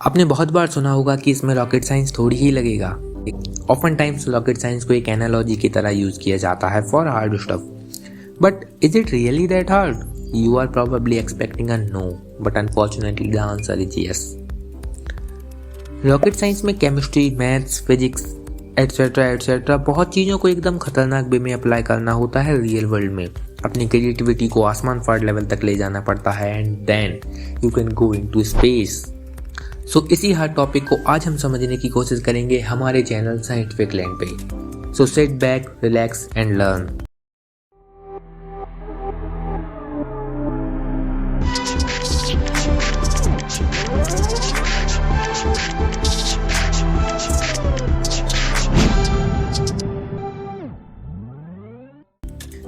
आपने बहुत बार सुना होगा कि इसमें रॉकेट साइंस थोड़ी ही लगेगा। ऑफन टाइम्स रॉकेट साइंस को एक एनालॉजी की तरह यूज किया जाता है for hard stuff, but is it really that hard? You are probably expecting a no, but unfortunately the answer is yes. Rocket science में chemistry, maths, physics etcetera etcetera बहुत चीज़ों को एकदम खतरनाक वे में अप्लाई करना होता है रियल वर्ल्ड में। अपनी क्रिएटिविटी को आसमान फाड़ लेवल तक ले जाना पड़ता है and then you can go into space. So इसी हर टॉपिक को आज हम समझने की कोशिश करेंगे हमारे चैनल साइंटिफिक लैंड पे। So sit back, relax and learn.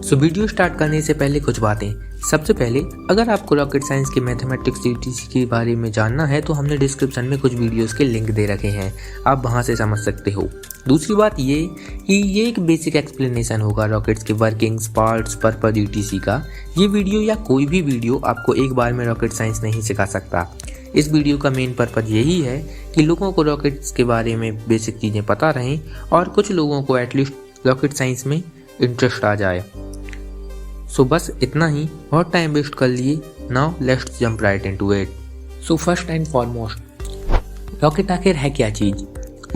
So video start करने से पहले कुछ बातें। सबसे पहले, अगर आपको रॉकेट साइंस के मैथमेटिक्स ईटीसी के बारे में जानना है तो हमने डिस्क्रिप्शन में कुछ वीडियोस के लिंक दे रखे हैं, आप वहां से समझ सकते हो। दूसरी बात ये कि ये एक बेसिक एक्सप्लेनेशन होगा रॉकेट्स के वर्किंग्स, पार्ट्स, पर्पज ईटीसी का। ये वीडियो या कोई भी वीडियो आपको एक बार में रॉकेट साइंस नहीं सिखा सकता। इस वीडियो का मेन पर्पज यही है कि लोगों को रॉकेट्स के बारे में बेसिक चीज़ें पता रहें और कुछ लोगों को एटलीस्ट रॉकेट साइंस में इंटरेस्ट आ जाए। सो बस इतना ही, बहुत टाइम वेस्ट कर लिए। Now let's jump right into it. So first and foremost, rocket आखिर है क्या चीज़?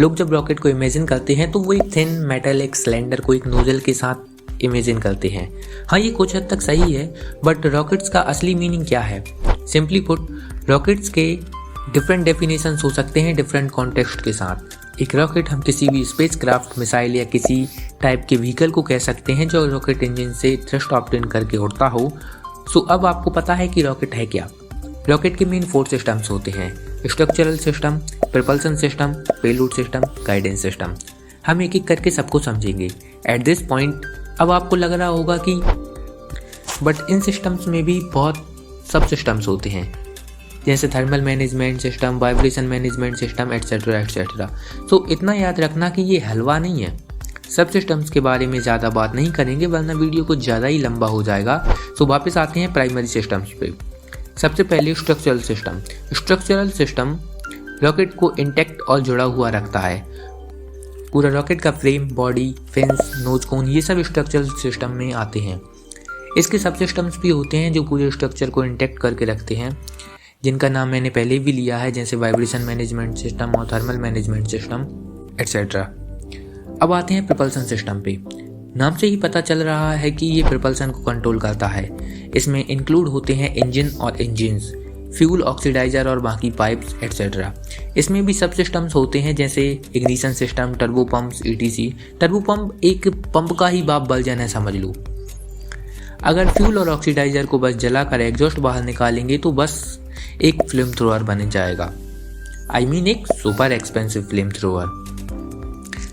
लोग जब रॉकेट को इमेजिन करते हैं तो वो एक थिन मेटालिक सिलेंडर को एक नोजल के साथ इमेजिन करते हैं। हाँ, ये कुछ हद तक सही है, बट रॉकेट्स का असली मीनिंग क्या है? सिंपली पुट, रॉकेट्स के डिफरेंट डेफिनेशंस हो सकते हैं डिफरेंट कॉन्टेक्स्ट के साथ। एक रॉकेट हम किसी भी स्पेसक्राफ्ट, मिसाइल या किसी टाइप के व्हीकल को कह सकते हैं जो रॉकेट इंजन से थ्रस्ट ऑब्टेन करके उड़ता हो। सो अब आपको पता है कि रॉकेट है क्या। रॉकेट के मेन 4 सिस्टम्स होते हैं: structural system, propulsion system, payload system, guidance system. हम एक एक करके सबको समझेंगे। एट दिस पॉइंट अब आपको लग रहा होगा कि बट इन सिस्टम्स में भी बहुत सब सिस्टम्स होते हैं, जैसे thermal management system, vibration management system etcetera etcetera. So इतना याद रखना कि ये हलवा नहीं है। सब सिस्टम्स के बारे में ज़्यादा बात नहीं करेंगे वरना वीडियो कुछ ज़्यादा ही लंबा हो जाएगा। सो वापस आते हैं प्राइमरी सिस्टम्स पे। सबसे पहले structural system. Structural system rocket को इंटैक्ट और जुड़ा हुआ रखता है। पूरा रॉकेट का फ्रेम, बॉडी, फिन्स, नोज कोन, ये सब स्ट्रक्चरल सिस्टम में आते हैं। इसके सब सिस्टम्स भी होते हैं जो पूरे स्ट्रक्चर को इंटैक्ट करके रखते हैं, जिनका नाम मैंने पहले भी लिया है, जैसे वाइब्रेशन मैनेजमेंट सिस्टम और थर्मल मैनेजमेंट सिस्टम एटसेट्रा। अब आते हैं प्रपल्सन सिस्टम पे। नाम से ही पता चल रहा है कि ये प्रपल्सन को कंट्रोल करता है। इसमें इंक्लूड होते हैं इंजन और इंजिन्स, फ्यूल, ऑक्सीडाइजर और बाकी पाइप्स एटसेट्रा। इसमें भी सब सिस्टम्स होते हैं जैसे ignition system, turbo pumps etc. Turbo pump एक पंप का ही बाप वर्जन है समझ लो। अगर फ्यूल और ऑक्सीडाइजर को बस जलाकर एग्जॉस्ट बाहर निकालेंगे तो बस एक फ्लेम थ्रोअर बन जाएगा। आई मीन एक super expensive flame thrower.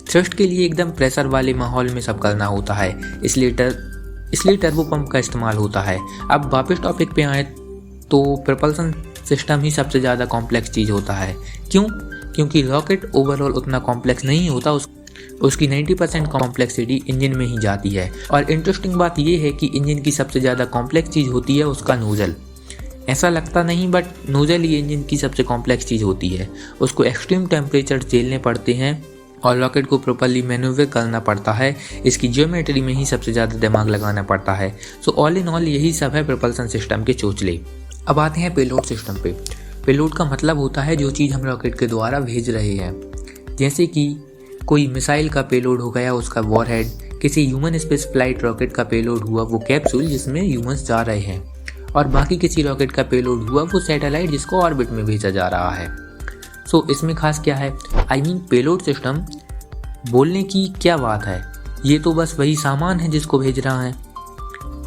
Thrust के लिए एकदम प्रेशर वाले माहौल में सब करना होता है, इसलिए टर्बो पंप का इस्तेमाल होता है। अब वापस टॉपिक पे आए तो प्रपल्सन सिस्टम ही सबसे ज़्यादा कॉम्प्लेक्स चीज़ होता है। क्यों? क्योंकि रॉकेट ओवरऑल उतना कॉम्प्लेक्स नहीं होता, उसकी 90% कॉम्प्लेक्सिटी इंजन में ही जाती है। और इंटरेस्टिंग बात यह है कि इंजन की सबसे ज़्यादा कॉम्प्लेक्स चीज़ होती है उसका नोजल। ऐसा लगता नहीं, बट नोजल ही इंजन की सबसे कॉम्प्लेक्स चीज़ होती है। उसको एक्सट्रीम टेम्परेचर झेलने पड़ते हैं और रॉकेट को प्रॉपर्ली मैन्यूवर करना पड़ता है। इसकी ज्योमेट्री में ही सबसे ज़्यादा दिमाग लगाना पड़ता है। सो ऑल इन ऑल यही सब है प्रपल्सन सिस्टम के चोचले। अब आते हैं पेलोड सिस्टम पे। पेलोड का मतलब होता है जो चीज़ हम रॉकेट के द्वारा भेज रहे हैं, जैसे कि कोई मिसाइल का पेलोड हो गया उसका वॉरहेड, किसी ह्यूमन स्पेस फ्लाइट रॉकेट का पेलोड हुआ वो कैप्सूल जिसमें ह्यूमंस जा रहे हैं, और बाकी किसी रॉकेट का पेलोड हुआ वो सैटेलाइट जिसको ऑर्बिट में भेजा जा रहा है। सो इसमें खास क्या है? आई मीन पेलोड सिस्टम बोलने की क्या बात है, ये तो बस वही सामान है जिसको भेज रहा है।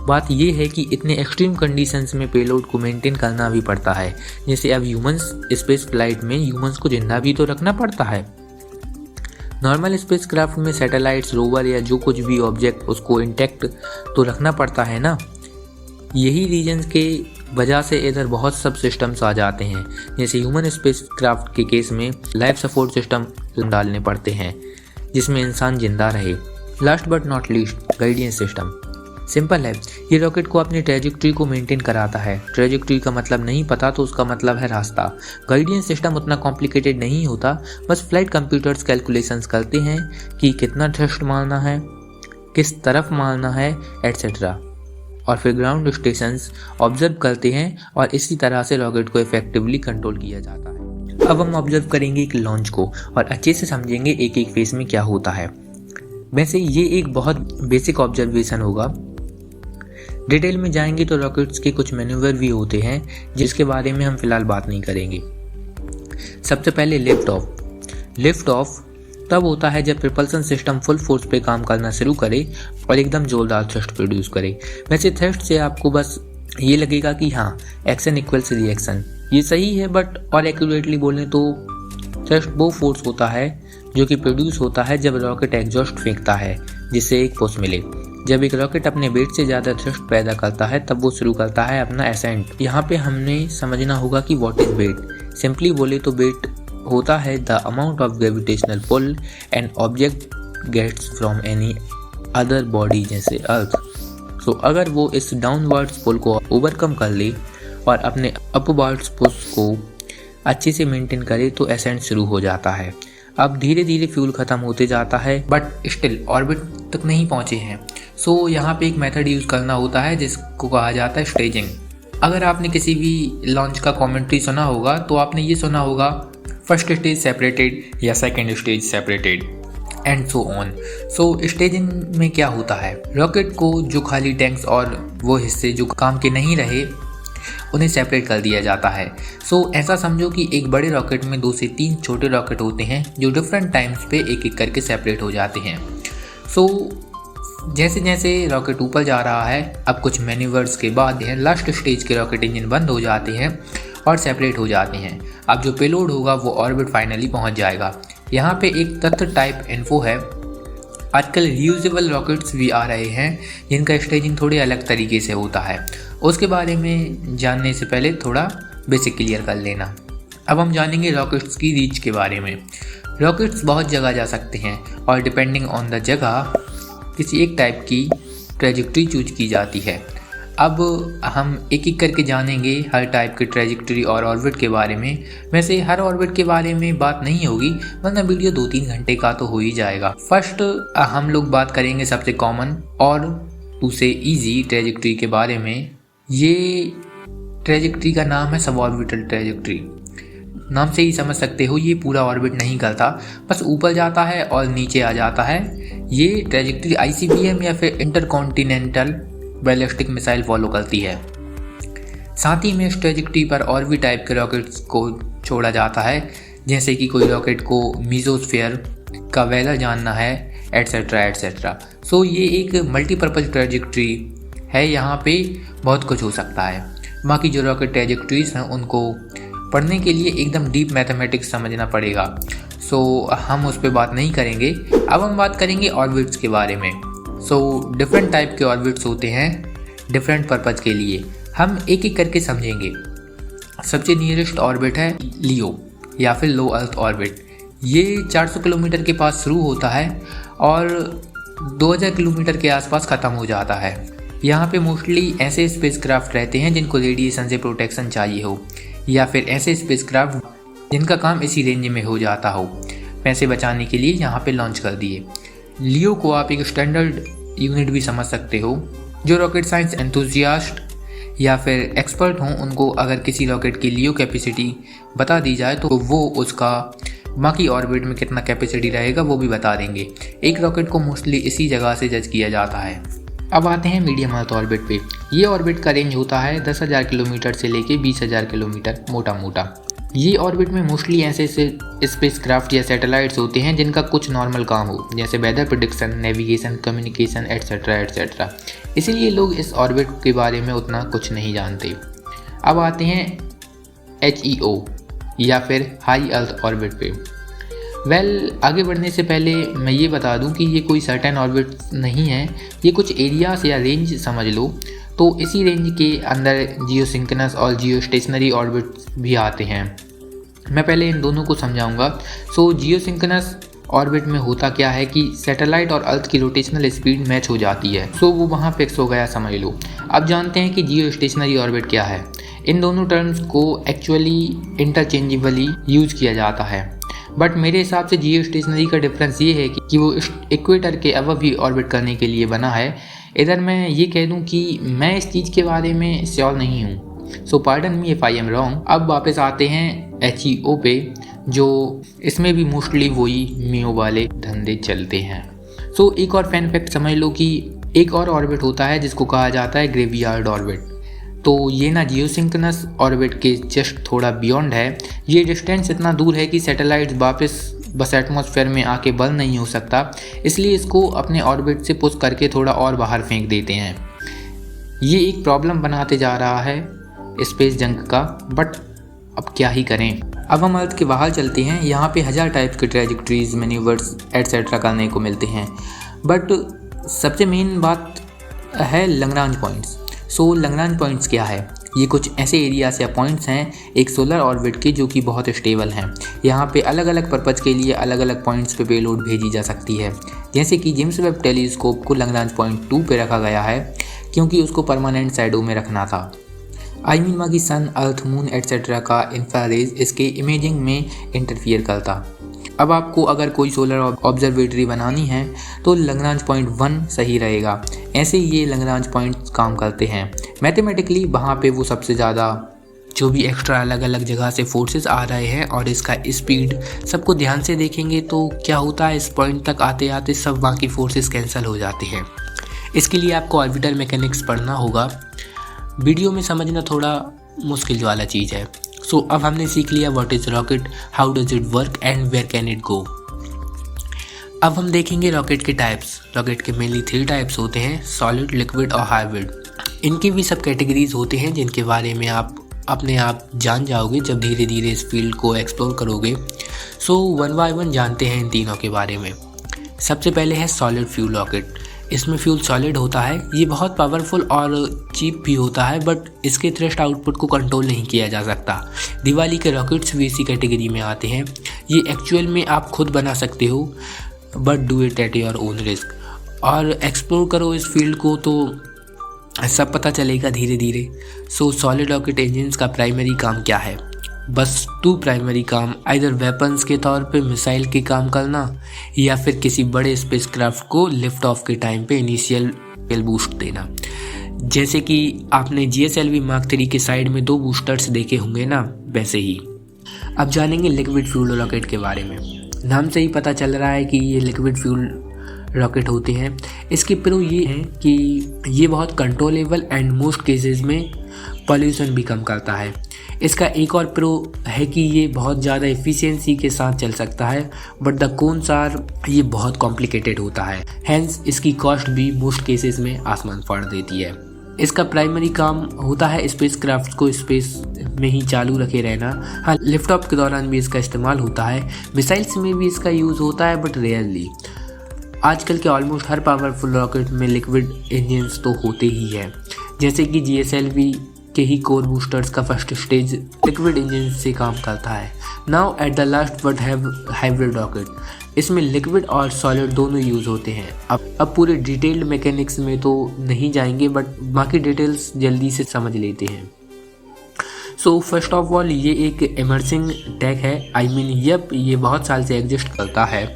बात ये है कि इतने एक्सट्रीम कंडीशंस में पेलोड को मेंटेन करना भी पड़ता है। जैसे अब ह्यूमंस स्पेस फ्लाइट में ह्यूमंस को जिंदा भी तो रखना पड़ता है। नॉर्मल स्पेसक्राफ्ट में सैटेलाइट्स, रोवर या जो कुछ भी ऑब्जेक्ट उसको इंटैक्ट तो रखना पड़ता है ना। यही रीजन्स के वजह से इधर बहुत सब सिस्टम्स आ जाते हैं। जैसे ह्यूमन स्पेसक्राफ्ट के केस में लाइफ सपोर्ट सिस्टम डालने पड़ते हैं जिसमें इंसान जिंदा रहे। Last but not least, guidance system. Simple है, ये रॉकेट को अपनी ट्रेजेक्ट्री को मेंटेन कराता है। ट्रेजेक्ट्री का मतलब नहीं पता तो उसका मतलब है रास्ता। गाइडेंस सिस्टम उतना कॉम्प्लिकेटेड नहीं होता, बस फ्लाइट कंप्यूटर्स कैलकुलेशंस करते हैं कि कितना थ्रस्ट मारना है, किस तरफ मारना है, एटसेट्रा, और फिर ग्राउंड स्टेशंस ऑब्जर्व करते हैं और इसी तरह से रॉकेट को इफेक्टिवली कंट्रोल किया जाता है। अब हम ऑब्जर्व करेंगे एक लॉन्च को और अच्छे से समझेंगे एक एक फेज में क्या होता है। वैसे ये एक बहुत बेसिक ऑब्जर्वेशन होगा। डिटेल में जाएंगे तो रॉकेट्स के कुछ मैन्यूवर भी होते हैं जिसके बारे में हम फिलहाल बात नहीं करेंगे। सबसे पहले लिफ्ट ऑफ। लिफ्ट ऑफ तब होता है जब प्रपल्सन सिस्टम फुल फोर्स पे काम करना शुरू करे और एकदम जोरदार थ्रस्ट प्रोड्यूस करे। वैसे थ्रस्ट से आपको बस ये लगेगा कि हाँ, एक्शन इक्वल्स रिएक्शन, ये सही है, बट और एक्यूरेटली बोलें तो थ्रस्ट वो फोर्स होता है जो कि प्रोड्यूस होता है जब रॉकेट एग्जॉस्ट फेंकता है जिससे एक पुश मिले। जब एक रॉकेट अपने वेट से ज़्यादा थ्रस्ट पैदा करता है तब वो शुरू करता है अपना असेंट। यहाँ पे हमने समझना होगा कि व्हाट इज वेट। सिंपली बोले तो वेट होता है the amount of gravitational pull an object gets from any other body जैसे अर्थ। सो अगर वो इस डाउनवर्ड्स पुल को ओवरकम कर ले और अपने अपवर्ड्स पुश को अच्छे से मेंटेन करे तो असेंट शुरू हो जाता है। अब धीरे धीरे फ्यूल खत्म होते जाता है बट स्टिल ऑर्बिट तक नहीं पहुंचे हैं। सो यहाँ पे एक मेथड यूज़ करना होता है जिसको कहा जाता है स्टेजिंग। अगर आपने किसी भी लॉन्च का कमेंट्री सुना होगा तो आपने ये सुना होगा फर्स्ट स्टेज सेपरेटेड या second stage separated and so on. So staging में क्या होता है, रॉकेट को जो खाली टैंक्स और वो हिस्से जो काम के नहीं रहे उन्हें सेपरेट कर दिया जाता है। सो ऐसा समझो कि एक बड़े रॉकेट में 2 से 3 छोटे रॉकेट होते हैं जो डिफरेंट टाइम्स पे एक एक करके सेपरेट हो जाते हैं। सो जैसे जैसे रॉकेट ऊपर जा रहा है, अब कुछ मैन्यूवर्स के बाद लास्ट स्टेज के रॉकेट इंजन बंद हो जाते हैं और सेपरेट हो जाते हैं। अब जो पेलोड होगा वो ऑर्बिट फाइनली पहुंच जाएगा। यहाँ पे एक तथ्य टाइप इन्फो है, आजकल रियूजेबल रॉकेट्स भी आ रहे हैं जिनका स्टेजिंग थोड़े अलग तरीके से होता है। उसके बारे में जानने से पहले थोड़ा बेसिक क्लियर कर लेना। अब हम जानेंगे रॉकेट्स की रीच के बारे में। रॉकेट्स बहुत जगह जा सकते हैं और डिपेंडिंग ऑन द जगह किसी एक टाइप की ट्रेजेक्ट्री चूज की जाती है। अब हम एक एक करके जानेंगे हर टाइप की ट्रेजेक्ट्री और ऑर्बिट के बारे में। वैसे हर ऑर्बिट के बारे में बात नहीं होगी वरना वीडियो 2-3 घंटे का तो हो ही जाएगा। फर्स्ट हम लोग बात करेंगे सबसे कॉमन और उसे इजी ट्रेजेक्ट्री के बारे में। ये ट्रेजेक्ट्री का नाम है सब ऑर्बिटल ट्रेजेक्ट्री। नाम से ही समझ सकते हो ये पूरा ऑर्बिट नहीं करता, बस ऊपर जाता है और नीचे आ जाता है। ये ट्रेजेक्ट्री ICBM या फिर इंटरकॉन्टिनेंटल बैलिस्टिक मिसाइल फॉलो करती है। साथ ही में इस ट्रेजेक्ट्री पर और भी टाइप के रॉकेट्स को छोड़ा जाता है, जैसे कि कोई रॉकेट को मीजोस्फीयर का वेदर जानना है, एटसेट्रा एटसेट्रा। सो ये एक मल्टीपर्पज़ ट्रेजेक्ट्री है, यहाँ पे बहुत कुछ हो सकता है। बाकी जो रॉकेट ट्रेजेक्ट्रीज हैं उनको पढ़ने के लिए एकदम डीप मैथमेटिक्स समझना पड़ेगा, सो हम उस पर बात नहीं करेंगे। अब हम बात करेंगे ऑर्बिट्स के बारे में। सो डिफरेंट टाइप के ऑर्बिट्स होते हैं डिफरेंट पर्पज़ के लिए, हम एक एक करके समझेंगे। सबसे नियरेस्ट ऑर्बिट है लियो या फिर लो अर्थ ऑर्बिट। ये 400 किलोमीटर के पास शुरू होता है और 2000 किलोमीटर के आसपास ख़त्म हो जाता है। यहाँ पे मोस्टली ऐसे स्पेसक्राफ्ट रहते हैं जिनको रेडिएशन से प्रोटेक्शन चाहिए हो, या फिर ऐसे स्पेसक्राफ्ट जिनका काम इसी रेंज में हो जाता हो। पैसे बचाने के लिए यहाँ पे लॉन्च कर दिए। लियो को आप एक स्टैंडर्ड यूनिट भी समझ सकते हो। जो रॉकेट साइंस एंथुजियास्ट या फिर एक्सपर्ट हों उनको अगर किसी रॉकेट की लियो कैपेसिटी बता दी जाए तो वो उसका बाकी ऑर्बिट में कितना कैपेसिटी रहेगा वो भी बता देंगे। एक रॉकेट को मोस्टली इसी जगह से जज किया जाता है। अब आते हैं मीडियम अर्थ ऑर्बिट पे। ये ऑर्बिट का रेंज होता है 10,000 किलोमीटर से लेके 20,000 किलोमीटर मोटा मोटा। ये ऑर्बिट में मोस्टली ऐसे स्पेसक्राफ्ट या सैटेलाइट्स होते हैं जिनका कुछ नॉर्मल काम हो, जैसे weather prediction, navigation, communication etcetera etcetera. इसीलिए लोग इस ऑर्बिट के बारे में उतना कुछ नहीं जानते। अब आते हैं HEO या फिर हाई अर्थ ऑर्बिट पे। आगे बढ़ने से पहले मैं ये बता दूं कि ये कोई सर्टेन ऑर्बिट नहीं है, ये कुछ एरियाज या रेंज समझ लो। तो इसी रेंज के अंदर जियोसिंक्रोनस और जियोस्टेशनरी ऑर्बिट भी आते हैं। मैं पहले इन दोनों को समझाऊंगा। सो जियोसिंक्रोनस ऑर्बिट में होता क्या है कि सैटेलाइट और अर्थ की रोटेशनल स्पीड मैच हो जाती है, सो वो वहाँ फिक्स हो गया समझ लो। अब जानते हैं कि जियो स्टेशनरी ऑर्बिट क्या है। इन दोनों टर्म्स को एक्चुअली इंटरचेंजेबली यूज किया जाता है, बट मेरे हिसाब से जियो स्टेशनरी का डिफरेंस ये है कि वो इक्वेटर के अबव ही ऑर्बिट करने के लिए बना है। इधर मैं ये कह दूं कि मैं इस चीज़ के बारे में श्योर नहीं हूँ, so pardon me if I am wrong. अब वापस आते हैं HEO पे, जो इसमें भी मोस्टली वही मियो वाले धंधे चलते हैं। सो एक और फैन फैक्ट समझ लो कि एक और ऑर्बिट होता है जिसको कहा जाता है ग्रेवयार्ड ऑर्बिट। तो ये ना जियोसिंक्रोनस ऑर्बिट के जस्ट थोड़ा बियॉन्ड है। ये डिस्टेंस इतना दूर है कि सैटेलाइट वापस बस एटमॉस्फेयर में आके बंद नहीं हो सकता, इसलिए इसको अपने ऑर्बिट से पुश करके थोड़ा और बाहर फेंक देते हैं। ये एक प्रॉब्लम बनाते जा रहा है स्पेस जंक का, बट अब क्या ही करें। अब हम अर्थ के बाहर चलते हैं। यहाँ पे 1000 टाइप के ट्रेजेक्टरीज, मैन्यूवर्स एटसेट्रा करने को मिलते हैं, बट सबसे मेन बात है लैग्रांज पॉइंट्स। सो लैग्रांज पॉइंट्स क्या है? ये कुछ ऐसे एरियाज या पॉइंट्स हैं एक सोलर ऑर्बिट के जो कि बहुत स्टेबल हैं। यहाँ पे अलग अलग पर्पज़ के लिए अलग अलग पॉइंट्स पे पेलोड भेजी जा सकती है। जैसे कि जेम्स वेब टेलीस्कोप को लैग्रांज पॉइंट 2 पे रखा गया है क्योंकि उसको परमानेंट शैडो में रखना था। आई मीन बाकी सन, अर्थ, मून एटसेट्रा का इंफ्रारेज इसके इमेजिंग में इंटरफियर करता। अब आपको अगर कोई सोलर ऑब्जर्वेटरी बनानी है तो लैग्रांज पॉइंट 1 सही रहेगा। ऐसे ये लैग्रांज पॉइंट काम करते हैं मैथमेटिकली। वहाँ पे वो सबसे ज़्यादा जो भी एक्स्ट्रा अलग अलग जगह से फोर्सेस आ रहे हैं और इसका स्पीड सबको ध्यान से देखेंगे तो क्या होता है, इस पॉइंट तक आते आते सब बाकी फोर्सेस कैंसिल हो जाते हैं। इसके लिए आपको ऑर्बिटल मैकेनिक्स पढ़ना होगा, वीडियो में समझना थोड़ा मुश्किल वाला चीज़ है। सो अब हमने सीख लिया what is rocket, how does it work and where can it go. अब हम देखेंगे रॉकेट के टाइप्स। रॉकेट के मेनली 3 टाइप्स होते हैं, सॉलिड, लिक्विड और हाइब्रिड। इनकी भी सब कैटेगरीज होते हैं जिनके बारे में आप अपने आप जान जाओगे जब धीरे धीरे इस फील्ड को एक्सप्लोर करोगे। सो 1 बाय 1 जानते हैं इन तीनों के बारे में। सबसे पहले है सॉलिड फ्यूल रॉकेट। इसमें फ्यूल सॉलिड होता है। ये बहुत पावरफुल और चीप भी होता है, बट इसके थ्रस्ट आउटपुट को कंट्रोल नहीं किया जा सकता। दिवाली के रॉकेट्स भी इसी कैटेगरी में आते हैं। ये एक्चुअल में आप खुद बना सकते हो, but do it at your own risk. और एक्सप्लोर करो इस फील्ड को तो सब पता चलेगा धीरे धीरे। सो सॉलिड रॉकेट इंजन्स का प्राइमरी काम क्या है? बस 2 प्राइमरी काम, आइदर वेपन्स के तौर पे मिसाइल के काम करना या फिर किसी बड़े स्पेसक्राफ्ट को लिफ्ट ऑफ के टाइम पे इनिशियल बूस्ट देना। जैसे कि आपने GSLV Mark 3 के साइड में 2 बूस्टर्स देखे होंगे ना, वैसे ही। अब जानेंगे लिक्विड फ्यूल रॉकेट के बारे में। नाम से ही पता चल रहा है कि ये लिक्विड फ्यूल रॉकेट होते हैं। इसकी प्रो ये है कि ये बहुत कंट्रोलेबल एंड मोस्ट केसेस में पॉल्यूशन भी कम करता है। इसका एक और प्रो है कि ये बहुत ज़्यादा एफिशिएंसी के साथ चल सकता है, बट द कॉन्स आर ये बहुत कॉम्प्लिकेटेड होता है। हैंस इसकी कॉस्ट भी मोस्ट केसेस में आसमान फाड़ देती है। इसका प्राइमरी काम होता है स्पेसक्राफ्ट को स्पेस में ही चालू रखे रहना। हाँ, लिफ्ट ऑफ के दौरान भी इसका इस्तेमाल होता है। मिसाइल्स में भी इसका यूज़ होता है, बट रेयरली। आजकल के ऑलमोस्ट हर पावरफुल रॉकेट में लिक्विड इंजन्स तो होते ही हैं। जैसे कि GSLV के ही कोर बूस्टर्स का फर्स्ट स्टेज लिक्विड इंजन से काम करता है। Now at the last word have hybrid rocket. इसमें लिक्विड और सॉलिड दोनों यूज़ होते हैं। अब पूरे डिटेल्ड मैकेनिक्स में तो नहीं जाएंगे, बट बाकी डिटेल्स जल्दी से समझ लेते हैं। सो फर्स्ट ऑफ ऑल ये एक इमर्जिंग टेक है। आई मीन ये बहुत साल से एग्जिस्ट करता है,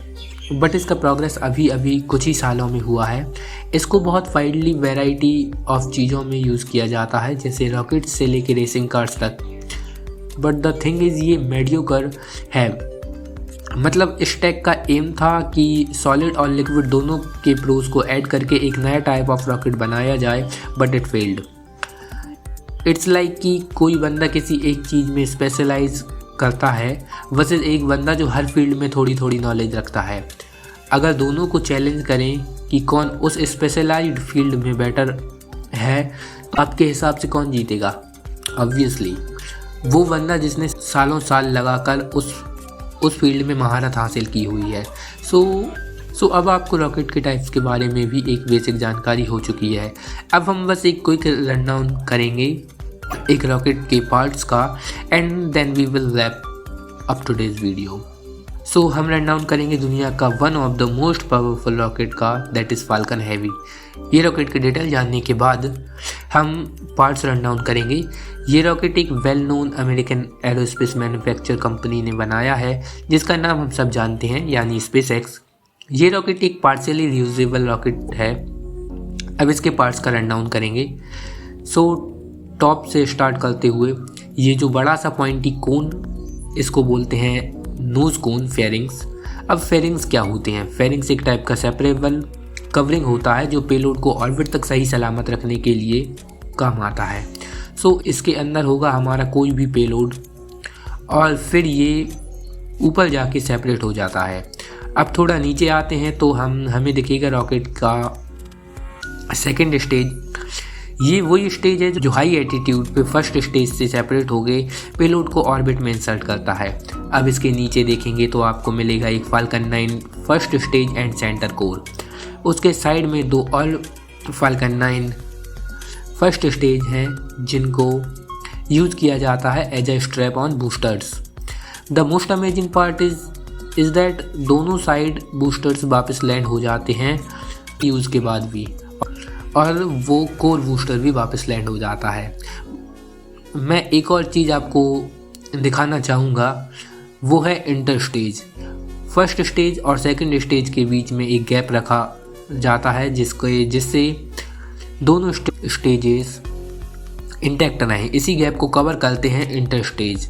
बट इसका प्रोग्रेस अभी कुछ ही सालों में हुआ है। इसको बहुत वाइडली वैरायटी ऑफ चीज़ों में यूज़ किया जाता है, जैसे रॉकेट से लेके रेसिंग कार्स तक। बट द थिंग इज़ ये मेडियोकर है। मतलब इस टेक का एम था कि सॉलिड और लिक्विड दोनों के प्रोज को ऐड करके एक नया टाइप ऑफ रॉकेट बनाया जाए, but it failed. It's like कि कोई बंदा किसी एक चीज़ में स्पेशलाइज करता है वर्सेस एक बंदा जो हर फील्ड में थोड़ी थोड़ी नॉलेज रखता है। अगर दोनों को चैलेंज करें कि कौन उस स्पेशलाइज्ड फील्ड में बेटर है, तो आपके हिसाब से कौन जीतेगा? ऑब्वियसली वो बंदा जिसने सालों साल लगाकर उस फील्ड में महारत हासिल की हुई है। सो अब आपको रॉकेट के टाइप्स के बारे में भी एक बेसिक जानकारी हो चुकी है। अब हम बस एक क्विक रनडाउन करेंगे एक रॉकेट के पार्ट्स का, and then we will wrap up today's video. So हम रन डाउन करेंगे दुनिया का one of the most powerful rocket का, दैट इज़ फाल्कन हेवी। ये रॉकेट के डिटेल जानने के बाद हम पार्ट्स रन डाउन करेंगे। ये रॉकेट एक well known American aerospace manufacture company ने बनाया है, जिसका नाम हम सब जानते हैं, यानी स्पेसएक्स। ये रॉकेट एक पार्शियली रियूजेबल रॉकेट है। अब इसके पार्ट्स का रन डाउन करेंगे। सो टॉप से स्टार्ट करते हुए ये जो बड़ा सा पॉइंटी कोन, इसको बोलते हैं नोज कोन फेयरिंग्स। अब फेयरिंग्स क्या होते हैं? फेयरिंग्स एक टाइप का सेपरेबल कवरिंग होता है जो पेलोड को ऑर्बिट तक सही सलामत रखने के लिए काम आता है। सो इसके अंदर होगा हमारा कोई भी पेलोड और फिर ये ऊपर जाके सेपरेट हो जाता है। अब थोड़ा नीचे आते हैं तो हमें दिखेगा रॉकेट का सेकेंड स्टेज। ये वही स्टेज है जो हाई एटीट्यूड पे फर्स्ट स्टेज से सेपरेट हो गए पेलोड को ऑर्बिट में इंसर्ट करता है। अब इसके नीचे देखेंगे तो आपको मिलेगा एक falcon 9 first stage and centre core. उसके साइड में दो और फाल्कन 9 फर्स्ट स्टेज हैं जिनको यूज किया जाता है as a strap on boosters. The most amazing part is that दोनों साइड बूस्टर्स वापस लैंड हो जाते हैं यूज़ के बाद भी, और वो कोर बूस्टर भी वापस लैंड हो जाता है। मैं एक और चीज़ आपको दिखाना चाहूँगा, वो है इंटर स्टेज। फर्स्ट स्टेज और सेकंड स्टेज के बीच में एक गैप रखा जाता है जिससे दोनों स्टेजेस इंटैक्ट रहें। इसी गैप को कवर करते हैं इंटर स्टेज।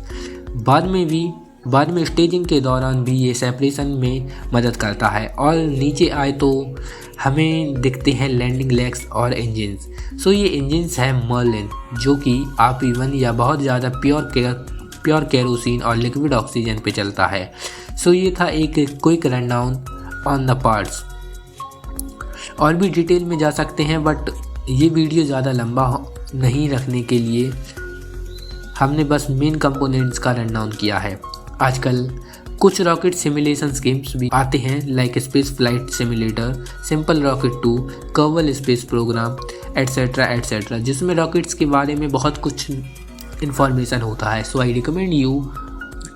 बाद में स्टेजिंग के दौरान भी ये सेपरेशन में मदद करता है। और नीचे आए तो हमें दिखते हैं लैंडिंग लेग्स और इंजन्स। सो ये इंजन्स हैं मर्लिन, जो कि RP1 या बहुत ज़्यादा प्योर केरोसिन और लिक्विड ऑक्सीजन पे चलता है। सो ये था एक quick run down on the parts. और भी डिटेल में जा सकते हैं, बट ये वीडियो ज़्यादा लंबा नहीं रखने के लिए हमने बस मेन कंपोनेंट्स का रन डाउन किया है। आजकल कुछ रॉकेट सिमुलेशन गेम्स भी आते हैं, like space flight simulator, simple rocket 2, Kerbal space program, etcetera, जिसमें रॉकेट्स के बारे में बहुत कुछ इन्फॉर्मेशन होता है। So I recommend you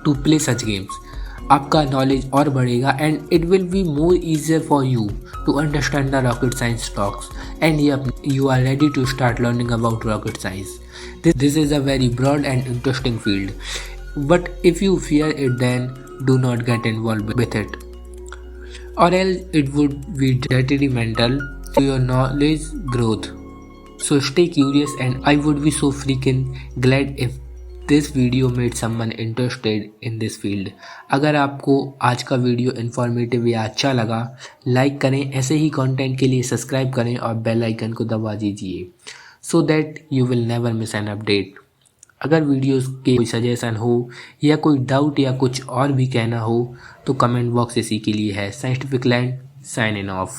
to play such games. आपका नॉलेज और बढ़ेगा and it will be more easier for you to understand the rocket science talks and you are ready to start learning about rocket science. This is a very broad and interesting field, but if you fear it, then do not get involved with it, or else it would be detrimental to your knowledge growth. So stay curious, and I would be so freaking glad if this video made someone interested in this field. अगर आपको आज का video informative या अच्छा लगा, like करें। ऐसे ही content के लिए सब्सक्राइब करें और बेल आइकन को दबा दीजिए, so that you will never miss an update. अगर वीडियोस के कोई सजेशन हो या कोई डाउट या कुछ और भी कहना हो तो कमेंट बॉक्स इसी के लिए है। Scientific land sign in of.